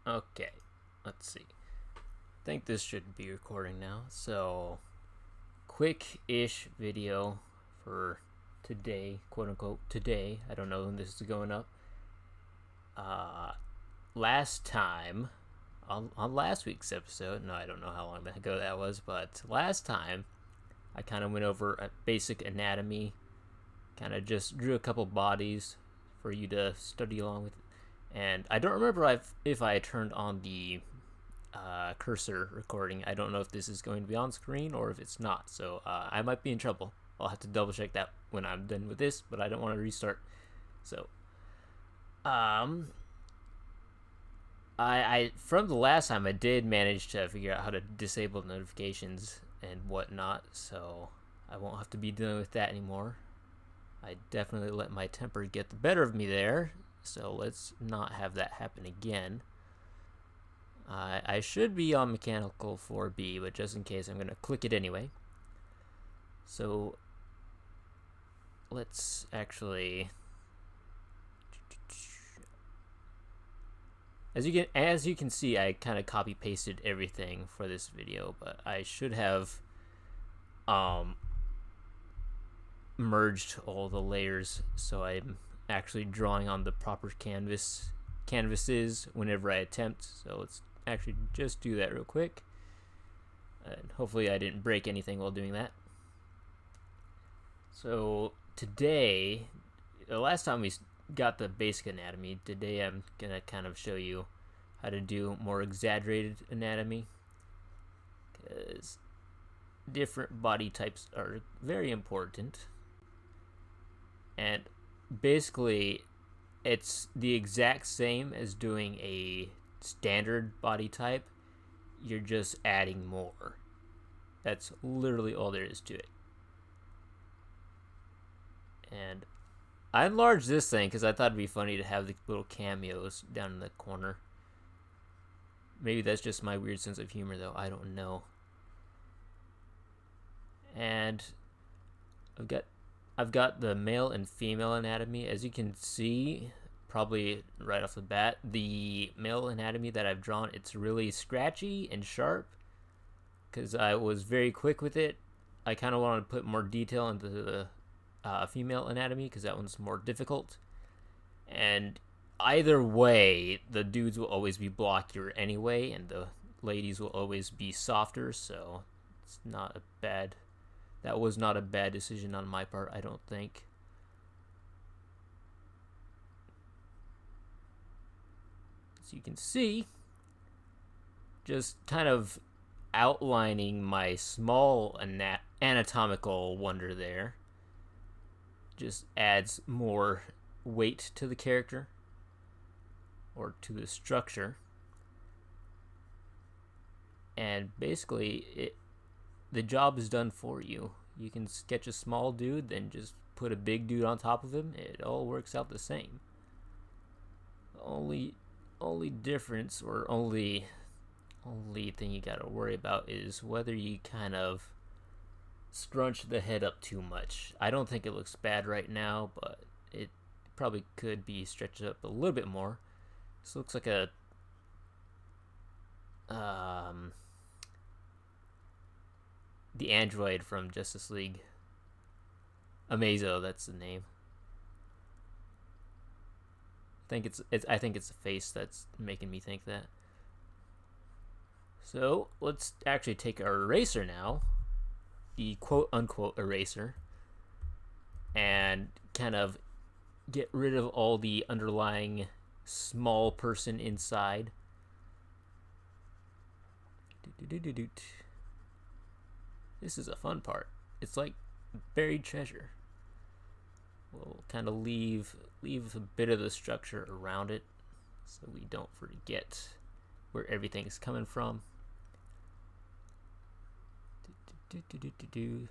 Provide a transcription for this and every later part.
Okay, let's see. I think this should be recording now. So, quick-ish video for today, quote unquote today. I don't know when this is going up. Last time on last week's episode, no, I don't know how long ago that was, but last time I kind of went over a basic anatomy, kind of just drew a couple bodies for you to study along with. And I don't remember if I turned on the cursor recording. I don't know if this is going to be on screen or if it's not, so I might be in trouble. I'll have to double check that when I'm done with this, but I don't want to restart. So, I from the last time I did manage to figure out how to disable notifications and whatnot, so I won't have to be dealing with that anymore. I definitely let my temper get the better of me there, so let's not have that happen again. I should be on Mechanical 4B, but just in case, I'm going to click it anyway. So let's actually, as you can see, I kind of copy pasted everything for this video, but I should have merged all the layers so I'm actually drawing on the proper canvases whenever I attempt. So let's actually just do that real quick, and hopefully I didn't break anything while doing that. So today, the last time we got the basic anatomy, today I'm gonna kind of show you how to do more exaggerated anatomy, because different body types are very important. And basically, it's the exact same as doing a standard body type. You're just adding more. That's literally all there is to it. And I enlarged this thing because I thought it'd be funny to have the little cameos down in the corner. Maybe that's just my weird sense of humor, though. I don't know. And I've got the male and female anatomy. As you can see, probably right off the bat, the male anatomy that I've drawn, it's really scratchy and sharp because I was very quick with it. I kind of wanted to put more detail into the female anatomy because that one's more difficult. And either way, the dudes will always be blockier anyway, and the ladies will always be softer, so it's not a bad... That was not a bad decision on my part, I don't think. As you can see, just kind of outlining my small anatomical wonder there just adds more weight to the character or to the structure. And basically, the job is done for you. You can sketch a small dude, then just put a big dude on top of him. It all works out the same. Only difference, or only thing you gotta worry about is whether you kind of scrunch the head up too much. I don't think it looks bad right now, but it probably could be stretched up a little bit more. This looks like a the android from Justice League. Amazo, that's the name. I think it's the face that's making me think that. So let's actually take our eraser now, the quote unquote eraser, and kind of get rid of all the underlying small person inside. This is a fun part. It's like buried treasure. We'll kind of leave a bit of the structure around it so we don't forget where everything is coming from. We'll leave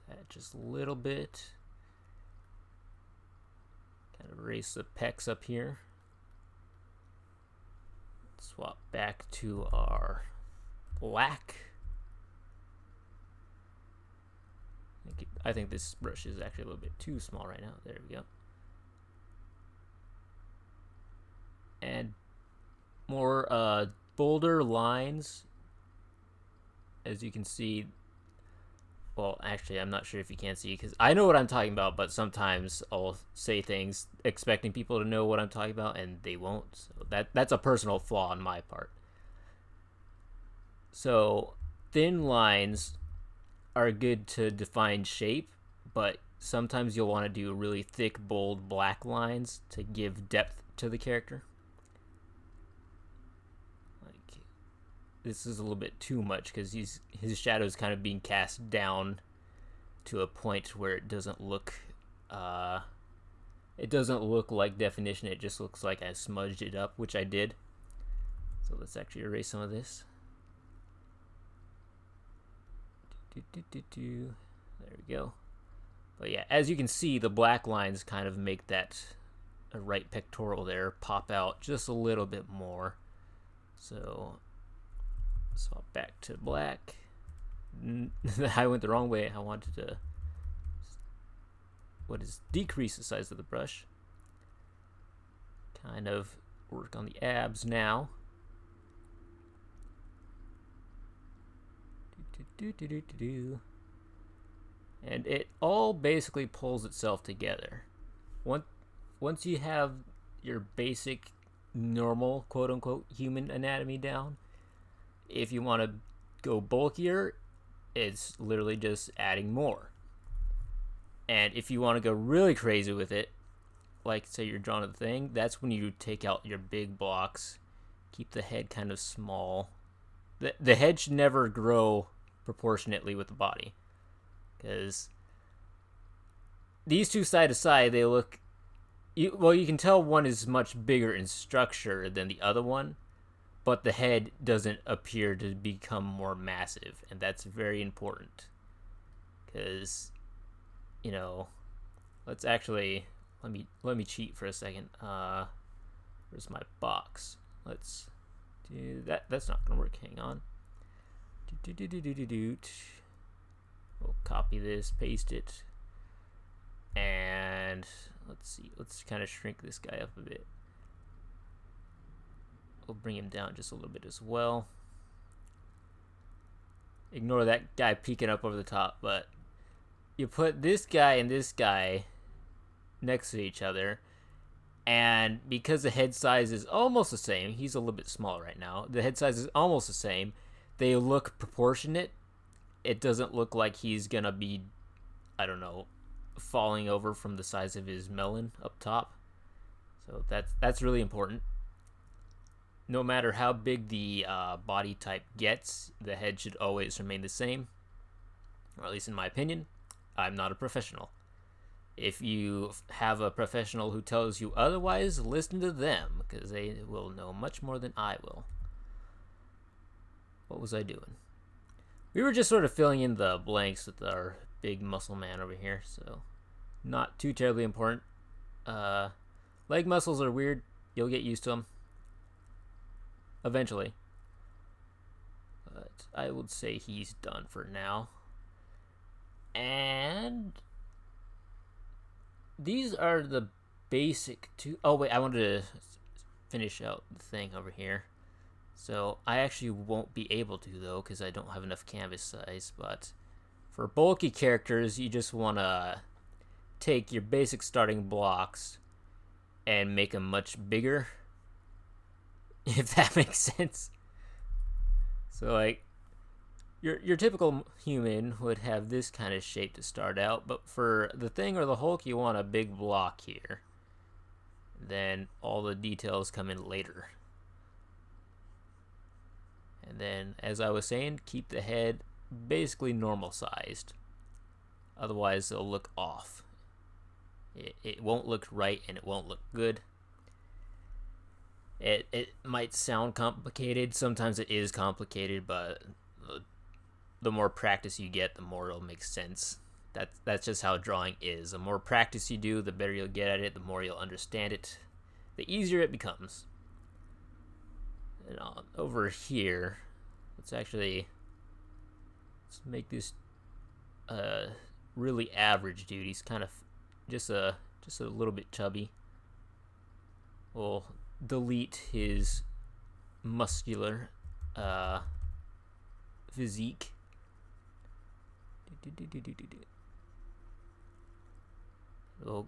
that just a little bit. Kind of erase the pecs up here. Swap back to our black. I think this brush is actually a little bit too small right now. There we go. And more bolder lines, as you can see. Well, actually, I'm not sure if you can see because I know what I'm talking about, but sometimes I'll say things expecting people to know what I'm talking about, and they won't. So that's a personal flaw on my part. So thin lines are good to define shape, but sometimes you'll want to do really thick, bold black lines to give depth to the character. Like this is a little bit too much because his shadow is kind of being cast down to a point where it doesn't look like definition. It just looks like I smudged it up, which I did. So let's actually erase some of this. There we go. But yeah, as you can see, the black lines kind of make that right pectoral there pop out just a little bit more. So swap back to black. I went the wrong way. I wanted to decrease the size of the brush. Kind of work on the abs now. And it all basically pulls itself together. Once you have your basic normal quote unquote human anatomy down, if you want to go bulkier, it's literally just adding more. And if you want to go really crazy with it, like say you're drawing a thing, that's when you take out your big blocks, keep the head kind of small. The head should never grow proportionately with the body, because these two side to side, they look, you can tell one is much bigger in structure than the other one, but the head doesn't appear to become more massive, and that's very important. Because, let's actually let me cheat for a second. Where's my box? Let's do that. That's not gonna work. Hang on. We'll copy this, paste it, and let's see. Let's kind of shrink this guy up a bit. We'll bring him down just a little bit as well. Ignore that guy peeking up over the top, but you put this guy and this guy next to each other, and because the head size is almost the same, he's a little bit small right now, the head size is almost the same, they look proportionate. It doesn't look like he's gonna be, I don't know, falling over from the size of his melon up top. So that's really important. No matter how big the body type gets, the head should always remain the same, or at least in my opinion. I'm not a professional. If you have a professional who tells you otherwise, listen to them, because they will know much more than I will. What was I doing? We were just sort of filling in the blanks with our big muscle man over here, so not too terribly important. Leg muscles are weird. You'll get used to them eventually. But I would say he's done for now. And these are the basic two. Oh wait, I wanted to finish out the thing over here. So I actually won't be able to though, because I don't have enough canvas size. But for bulky characters, you just want to take your basic starting blocks and make them much bigger, if that makes sense. So like your typical human would have this kind of shape to start out, but for the Thing or the Hulk, you want a big block here. Then all the details come in later. And then, as I was saying, keep the head basically normal sized. Otherwise, it'll look off. It won't look right, and it won't look good. It might sound complicated. Sometimes it is complicated, but the more practice you get, the more it'll make sense. That's just how drawing is. The more practice you do, the better you'll get at it, the more you'll understand it, the easier it becomes. And over here, let's make this really average dude. He's kind of just a little bit chubby. We'll delete his muscular physique.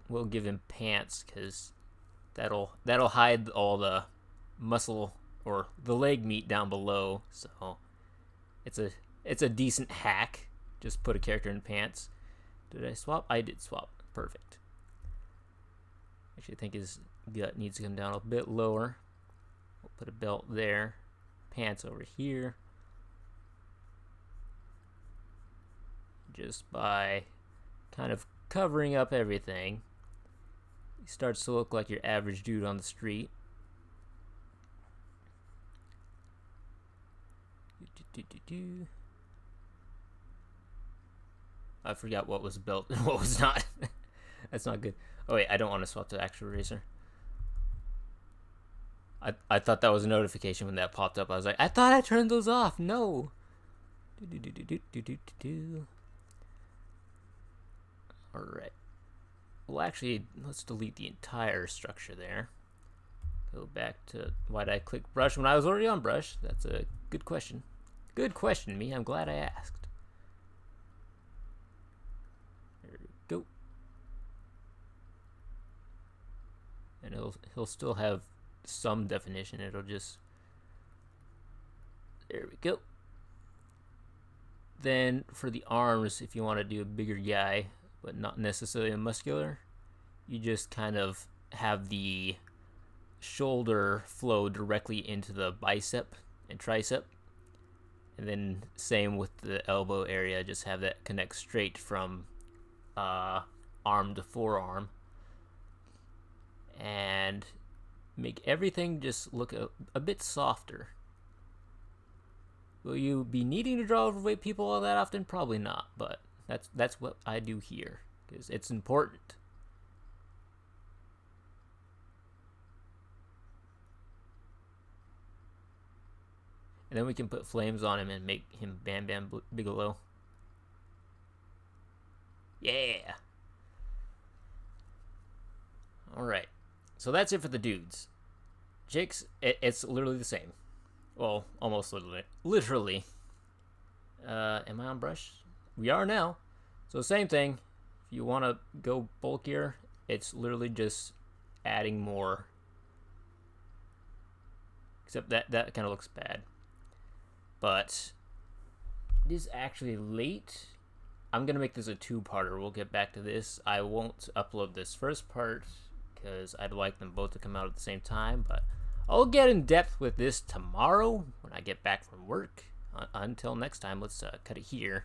We'll give him pants because that'll hide all the muscle or the leg meat down below. So it's a decent hack. Just put a character in pants. Did I swap? I did swap. Perfect. Actually, I think his gut needs to come down a bit lower. We'll put a belt there. Pants over here. Just by kind of covering up everything, he starts to look like your average dude on the street. I forgot what was belt and what was not. That's not good. Oh wait, I don't want to swap to actual racer. I thought that was a notification when that popped up. I was like, I thought I turned those off. No. Alright. Well, actually, let's delete the entire structure there. Go back to why did I click brush when I was already on brush? That's a good question. Good question, me. I'm glad I asked. There we go. And he'll still have some definition. It'll just... There we go. Then for the arms, if you want to do a bigger guy, but not necessarily a muscular, you just kind of have the shoulder flow directly into the bicep and tricep. And then same with the elbow area, just have that connect straight from arm to forearm. And make everything just look a bit softer. Will you be needing to draw overweight people all that often? Probably not, but that's what I do here because it's important. And then we can put flames on him and make him Bam Bam Bigelow. Yeah. All right. So that's it for the dudes. Chicks, it's literally the same. Well, almost literally. Am I on brush? We are now. So same thing. If you want to go bulkier, it's literally just adding more. Except that kind of looks bad. But it is actually late. I'm going to make this a two-parter. We'll get back to this. I won't upload this first part because I'd like them both to come out at the same time. But I'll get in depth with this tomorrow when I get back from work. Until next time, let's cut it here.